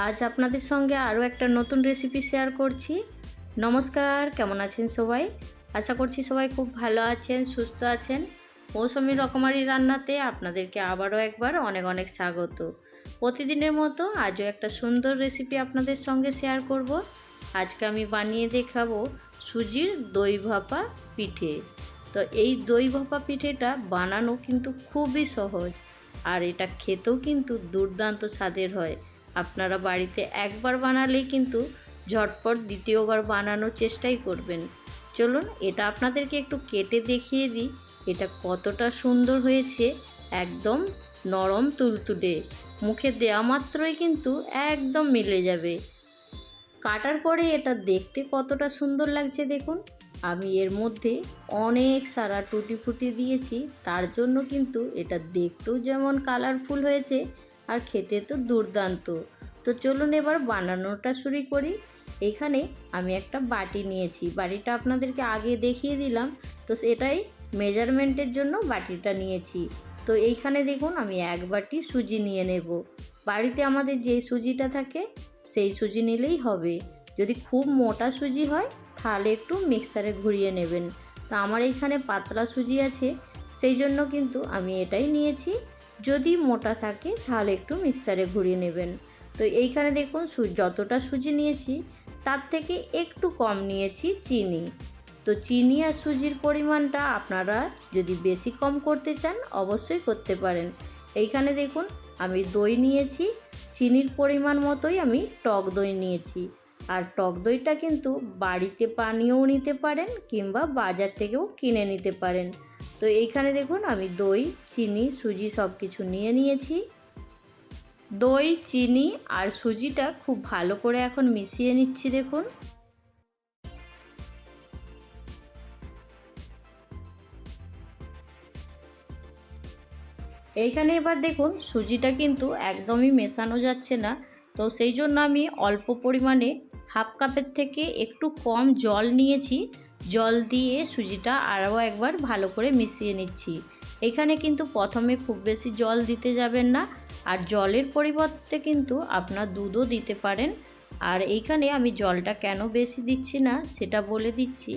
আজ আপনাদের সঙ্গে আরও একটা নতুন রেসিপি শেয়ার করছি। নমস্কার, কেমন আছেন সবাই? আশা করছি সবাই খুব ভালো আছেন, সুস্থ আছেন। মৌসুমি রকমারি রান্নাতে আপনাদেরকে আবারও একবার অনেক অনেক স্বাগত। প্রতিদিনের মতো আজও একটা সুন্দর রেসিপি আপনাদের সঙ্গে শেয়ার করব। আজকে আমি বানিয়ে দেখাবো সুজির দই ভাপা পিঠে। তো এই দই ভাপা পিঠেটা বানানো কিন্তু খুবই সহজ, আর এটা খেতেও কিন্তু দুর্দান্ত স্বাদের হয়। আপনারা বাড়িতে একবার বানালেই কিন্তু ঝটপট দ্বিতীয়বার বানানোর চেষ্টাই করবেন। চলুন এটা আপনাদেরকে একটু কেটে দেখিয়ে দিই এটা কতটা সুন্দর হয়েছে। একদম নরম তুলতুলে, মুখে দেওয়া মাত্রই কিন্তু একদম মিলে যাবে। কাটার পরে এটা দেখতে কতটা সুন্দর লাগছে দেখুন। আমি এর মধ্যে অনেক সারা টুটি ফুটি দিয়েছি, তার জন্য কিন্তু এটা দেখতেও যেমন কালারফুল হয়েছে আর খেতে তো দুর্দান্ত। তো চলুন এবার বানানোটা শুরু করি। এখানে আমি একটা বাটি নিয়েছি, বাটিটা আপনাদেরকে আগে দেখিয়ে দিলাম। তো সেটাই মেজারমেন্টের জন্য বাটিটা নিয়েছি। তো এইখানে দেখুন আমি এক বাটি সুজি নিয়ে নেব। বাড়িতে আমাদের যেই সুজিটা থাকে সেই সুজি নিলেই হবে। যদি খুব মোটা সুজি হয় তাহলে একটু মিক্সারে ঘুরিয়ে নেবেন। তো আমার এইখানে পাতলা সুজি আছে, সেই জন্য কিন্তু আমি এটাই নিয়েছি। যদি মোটা থাকে তাহলে একটু মিক্সারে ঘুরিয়ে নেবেন। তো এইখানে দেখুন যতটা সুজি নিয়েছি তার থেকে একটু কম নিয়েছি চিনি। তো চিনি আর সুজির পরিমাণটা আপনারা যদি বেশি কম করতে চান অবশ্যই করতে পারেন। এইখানে দেখুন আমি দই নিয়েছি, চিনির পরিমাণ মতোই আমি টক দই নিয়েছি। আর টক দইটা কিন্তু বাড়িতে পানিও নিতে পারেন কিংবা বাজার থেকেও কিনে নিতে পারেন। তো এইখানে দেখুন আমি দই, চিনি, সুজি সব কিছু নিয়ে নিয়েছি। দই, চিনি আর সুজিটা খুব ভালো করে এখন মিশিয়ে নিচ্ছি দেখুন। এইখানে এবার দেখুন সুজিটা কিন্তু একদমই মেশানো যাচ্ছে না। তো সেই জন্য আমি অল্প পরিমাণে হাফ কাপের থেকে একটু কম জল নিয়েছি। জল দিয়ে সুজিটা আরও একবার ভালো করে মিশিয়ে নিচ্ছি। এখানে কিন্তু প্রথমে খুব বেশি জল দিতে যাবেন না, আর জলের পরিবর্তে কিন্তু আপনার দুধও দিতে পারেন। আর এইখানে আমি জলটা কেন বেশি দিচ্ছি না সেটা বলে দিচ্ছি।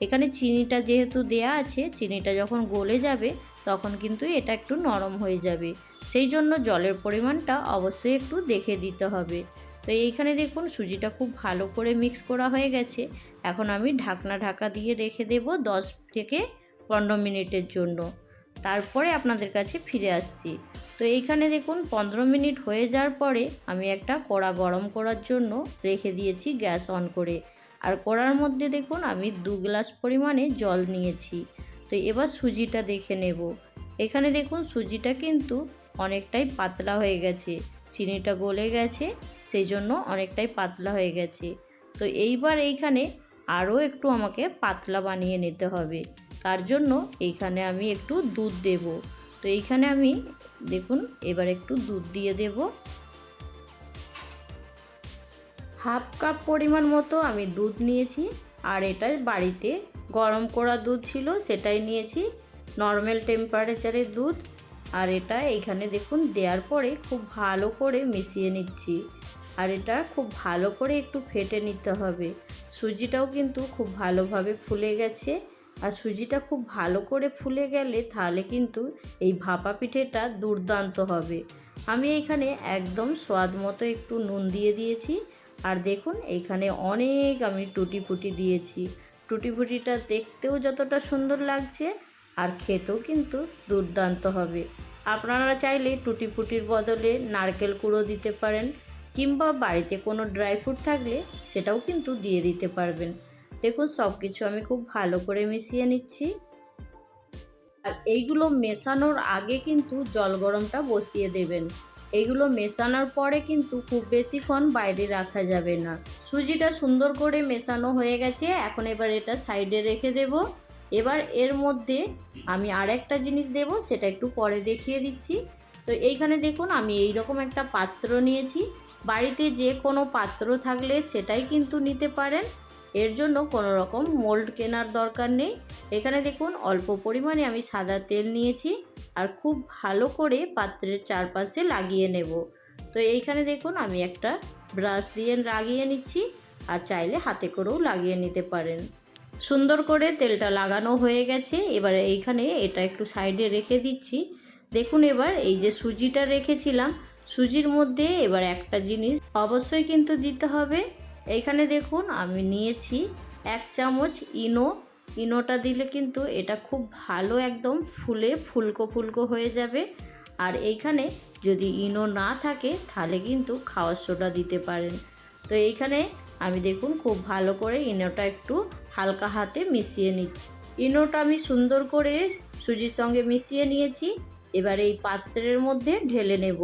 এখানে চিনিটা যেহেতু দেয়া আছে, চিনিটা যখন গলে যাবে তখন কিন্তু এটা একটু নরম হয়ে যাবে, সেই জন্য জলের পরিমাণটা অবশ্যই একটু দেখে দিতে হবে। তো এইখানে দেখুন সুজিটা খুব ভালো করে মিক্স করা হয়ে গেছে। এখন আমি ঢাকা দিয়ে রেখে দেব 10 থেকে 15 মিনিটের জন্য। তারপরে আপনাদের কাছে ফিরে আসছি। তো এইখানে দেখুন 15 মিনিট হয়ে যাওয়ার পরে আমি একটা কড়া গরম করার জন্য রেখে দিয়েছি গ্যাস অন করে। আর কড়ার মধ্যে দেখুন আমি 2 গ্লাস পরিমাণে জল নিয়েছি। তো এবার সুজিটা দেখে নেব। এখানে দেখুন সুজিটা কিন্তু অনেকটাই পাতলা হয়ে গেছে, চিনিটা গলে গেছে, সেই জন্য অনেকটাই পাতলা হয়ে গেছে। তো এইবার এইখানে আরও একটু আমাকে পাতলা বানিয়ে নিতে হবে। তার জন্য এইখানে আমি একটু দুধ দেব। তো এইখানে আমি দেখুন এবার একটু দুধ দিয়ে দেব। হাফ কাপ পরিমাণ মতো আমি দুধ নিয়েছি। আর এটা বাড়িতে গরম করা দুধ ছিল, সেটাই নিয়েছি, নর্মাল টেম্পারেচারের দুধ। আর এটা এইখানে দেখুন দেওয়ার পরে খুব ভালো করে মিশিয়ে নিচ্ছি। আর এটা খুব ভালো করে একটু ফেটে নিতে হবে। সুজিটাও কিন্তু খুব ভালোভাবে ফুলে গেছে। আর সুজিটা খুব ভালো করে ফুলে গেলে তাহলে কিন্তু এই ভাপা পিঠেটা দুর্দান্ত হবে। আমি এইখানে একদম স্বাদ মতো একটু নুন দিয়ে দিয়েছি। আর দেখুন এইখানে অনেক আমি টুটি ফুটি দিয়েছি। টুটি ফুটিটা দেখতেও যতটা সুন্দর লাগছে আর খেতেও কিন্তু দুর্দান্ত হবে। আপনারা চাইলে টুটি ফুটির বদলে নারকেল কুড়ো দিতে পারেন, কিংবা বাড়িতে কোনো ড্রাই ফ্রুট থাকলে সেটাও কিন্তু দিয়ে দিতে পারবেন। দেখুন সব কিছু আমি খুব ভালো করে মিশিয়ে নিচ্ছি। আর এইগুলো মেশানোর আগে কিন্তু জল গরমটা বসিয়ে দেবেন। এইগুলো মেশানোর পরে কিন্তু খুব বেশিক্ষণ বাইরে রাখা যাবে না। সুজিটা সুন্দর করে মেশানো হয়ে গেছে, এখন এবার এটা সাইডে রেখে দেব। এবার এর মধ্যে আমি আরেকটা জিনিস দেব, সেটা একটু পরে দেখিয়ে দিচ্ছি। তো এইখানে দেখুন আমি এই রকম একটা পাত্র নিয়েছি। বাড়িতে যে কোনো পাত্র থাকলে সেটাই কিন্তু নিতে পারেন, এর জন্য কোনো রকম মোল্ড কেনার দরকার নেই। এখানে দেখুন অল্প পরিমাণে আমি সাদা তেল নিয়েছি, আর খুব ভালো করে পাত্রের চারপাশে লাগিয়ে নেব। তো এইখানে দেখুন আমি একটা ব্রাশ দিয়ে লাগিয়ে নিচ্ছি, আর চাইলে হাতে করেও লাগিয়ে নিতে পারেন। সুন্দর করে তেলটা লাগানো হয়ে গেছে। এবারে এইখানে এটা একটু সাইডে রেখে দিচ্ছি। দেখুন এবার এই যে সুজিটা রেখেছিলাম, সুজির মধ্যে এবার একটা জিনিস অবশ্যই কিন্তু দিতে হবে। এইখানে দেখুন আমি নিয়েছি 1 চামচ ইনো। ইনোটা দিলে কিন্তু এটা খুব ভালো একদম ফুলে ফুলকো ফুলকো হয়ে যাবে। আর এইখানে যদি ইনো না থাকে তাহলে কিন্তু খাওয়ার সোডা দিতে পারেন। তো এইখানে আমি দেখুন খুব ভালো করে ইনোটা একটু হালকা হাতে মিশিয়ে নিচ্ছি। ইনোটা আমি সুন্দর করে সুজির সঙ্গে মিশিয়ে নিয়েছি। এবার এই পাত্রের মধ্যে ঢেলে নেব।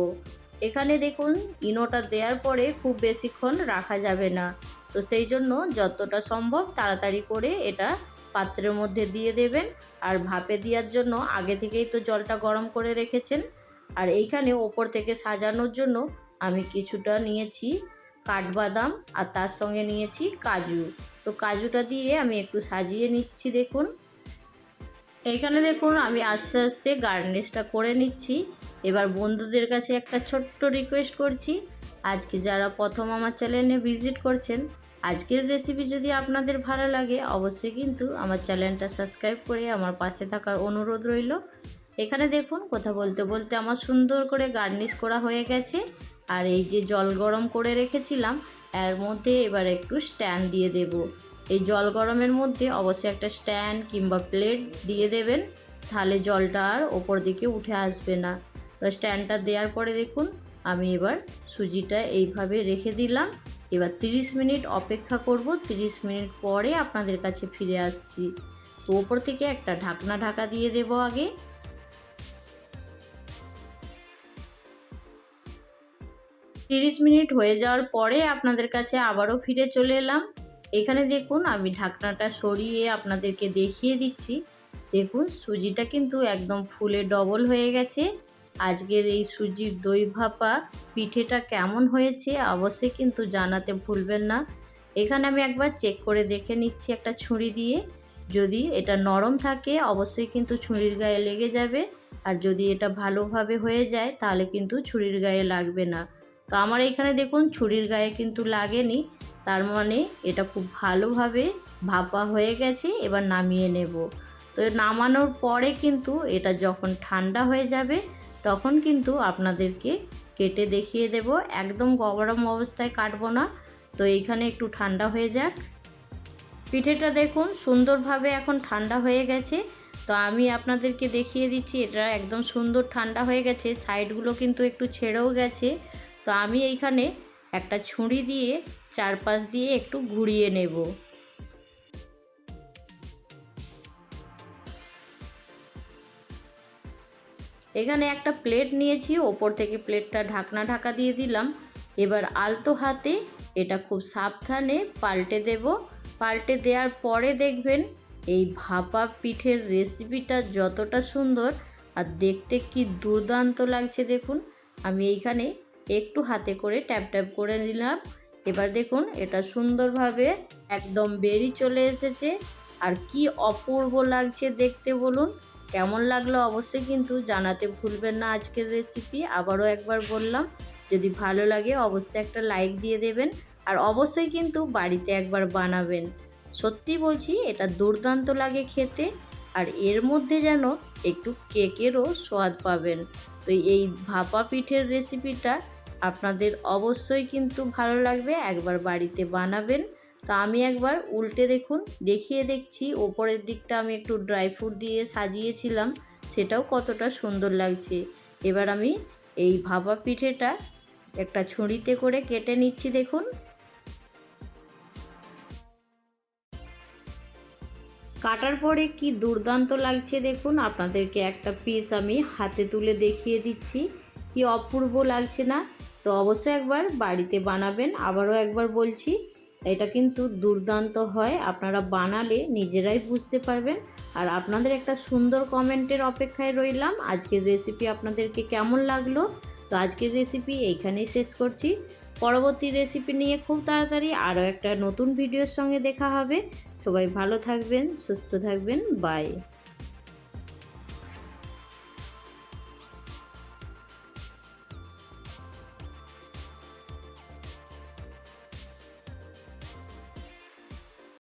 এখানে দেখুন ইনোটা দেওয়ার পরে খুব বেশিক্ষণ রাখা যাবে না, তো সেই জন্য যতটা সম্ভব তাড়াতাড়ি করে এটা পাত্রের মধ্যে দিয়ে দেবেন। আর ভাপে দেওয়ার জন্য আগে থেকেই তো জলটা গরম করে রেখেছেন। আর এইখানে ওপর থেকে সাজানোর জন্য আমি কিছুটা নিয়েছি কাঠবাদাম, আর তার সঙ্গে নিয়েছি কাজু। তো কাজুটা দিয়ে আমি একটু সাজিয়ে নিচ্ছি। দেখুন এইখানে দেখুন আমি আস্তে আস্তে গার্নিশটা করে নিচ্ছি। এবার বন্ধুদের কাছে একটা ছোট্ট রিকোয়েস্ট করছি, আজকে যারা প্রথম আমার চ্যানেলে ভিজিট করছেন, আজকের রেসিপি যদি আপনাদের ভালো লাগে অবশ্যই কিন্তু আমার চ্যানেলটা সাবস্ক্রাইব করে আমার পাশে থাকার অনুরোধ রইল। এখানে দেখুন কথা বলতে বলতে আমার সুন্দর করে গার্নিশ করা হয়ে গেছে। আর এই যে জল গরম করে রেখেছিলাম এর মধ্যে এবার একটু স্ট্যান্ড দিয়ে দেব। এই জল গরমের মধ্যে অবশ্যই একটা স্ট্যান্ড কিংবা প্লেট দিয়ে দেবেন, তাহলে জলটা আর ওপর দিকে উঠে আসবে না। তো স্ট্যান্ডটা দেওয়ার পরে দেখুন আমি এবার সুজিটা এইভাবে রেখে দিলাম। এবার 30 মিনিট অপেক্ষা করব। 30 মিনিট পরে আপনাদের কাছে ফিরে আসছি। তো ওপর থেকে একটা ঢাকা দিয়ে দেব আগে। 30 মিনিট হয়ে যাওয়ার পরে আপনাদের কাছে আবারও ফিরে চলে এলাম। এখানে দেখুন আমি ঢাকনাটা সরিয়ে আপনাদেরকে দেখিয়ে দিচ্ছি। দেখুন সুজিটা কিন্তু একদম ফুলে ডবল হয়ে গেছে। আজকের এই সুজির দই ভাপা পিঠেটা কেমন হয়েছে অবশ্যই কিন্তু জানাতে ভুলবেন না। এখানে আমি একবার চেক করে দেখে নিচ্ছি একটা ছুরি দিয়ে। যদি এটা নরম থাকে অবশ্যই কিন্তু ছুরির গায়ে লেগে যাবে, আর যদি এটা ভালোভাবে হয়ে যায় তাহলে কিন্তু ছুরির গায়ে লাগবে না। তো আমার এইখানে দেখুন ছুরির গায়ে কিন্তু লাগেনি, তার মানে এটা খুব ভালোভাবে ভাপা হয়ে গেছে। এবার নামিয়ে নেব। তো নামানোর পরে কিন্তু এটা যখন ঠান্ডা হয়ে যাবে তখন কিন্তু আপনাদেরকে কেটে দেখিয়ে দেব। একদম গরম অবস্থায় কাটবো না। তো এইখানে একটু ঠান্ডা হয়ে যাক। পিঠেটা দেখুন সুন্দরভাবে এখন ঠান্ডা হয়ে গেছে। তো আমি আপনাদেরকে দেখিয়ে দিচ্ছি এটা একদম সুন্দর ঠান্ডা হয়ে গেছে। সাইডগুলো কিন্তু একটু ছেড়েও গেছে। তো আমি এইখানে একটা ছুরি দিয়ে চারপাশ দিয়ে একটু ঘুরিয়ে নেব। এখানে একটা প্লেট নিয়েছি, ওপর থেকে প্লেটটা ঢাকা দিয়ে দিলাম। এবার আলতো হাতে এটা খুব সাবধানে পাল্টে দেব। পাল্টে দেওয়ার পরে দেখবেন এই ভাপা পিঠের রেসিপিটা যতটা সুন্দর আর দেখতে কি দুর্দান্ত লাগছে। দেখুন আমি এইখানে একটু হাতে করে ট্যাপ ট্যাপ করে নিলাম। এবার দেখুন এটা সুন্দরভাবে একদম বেরিয়ে চলে এসেছে। আর কি অপূর্ব লাগছে দেখতে, বলুন কেমন লাগলো অবশ্যই কিন্তু জানাতে ভুলবেন না। আজকের রেসিপি আবারও একবার বললাম, যদি ভালো লাগে অবশ্যই একটা লাইক দিয়ে দেবেন, আর অবশ্যই কিন্তু বাড়িতে একবার বানাবেন। সত্যি বলছি এটা দুর্দান্ত লাগে খেতে। আর এর মধ্যে যেন একটু কেকেরও স্বাদ পাবেন। তো এই ভাপা পিঠের রেসিপিটা আপনাদের অবশ্যই কিন্তু ভালো লাগবে, একবার বাড়িতে বানাবেন। তো আমি একবার উল্টে দেখুন দেখিয়ে দেখছি। ওপরের দিকটা আমি একটু ড্রাই ফ্রুট দিয়ে সাজিয়েছিলাম, সেটাও কতটা সুন্দর লাগছে। এবার আমি এই ভাপা পিঠেটা একটা ছুরিতে করে কেটে নিচ্ছি। দেখুন কাটার পরে কি দুর্দান্ত লাগছে দেখুন। আপনাদেরকে একটা পিস আমি হাতে তুলে দেখিয়ে দিচ্ছি, কি অপূর্ব লাগছে না। তো অবশ্যই একবার বাড়িতে বানাবেন। আবারও একবার বলছি এটা কিন্তু দুর্দান্ত হয়, আপনারা বানালে নিজেরাই বুঝতে পারবেন। আর আপনাদের একটা সুন্দর কমেন্টের অপেক্ষায় রইলাম। আজকের রেসিপি আপনাদেরকে কেমন লাগলো। তো আজকের রেসিপি এইখানেই শেষ করছি। পরবর্তী রেসিপি নিয়ে খুব তাড়াতাড়ি আরও একটা নতুন ভিডিওর সঙ্গে দেখা হবে। সবাই ভালো থাকবেন, সুস্থ থাকবেন, বাই।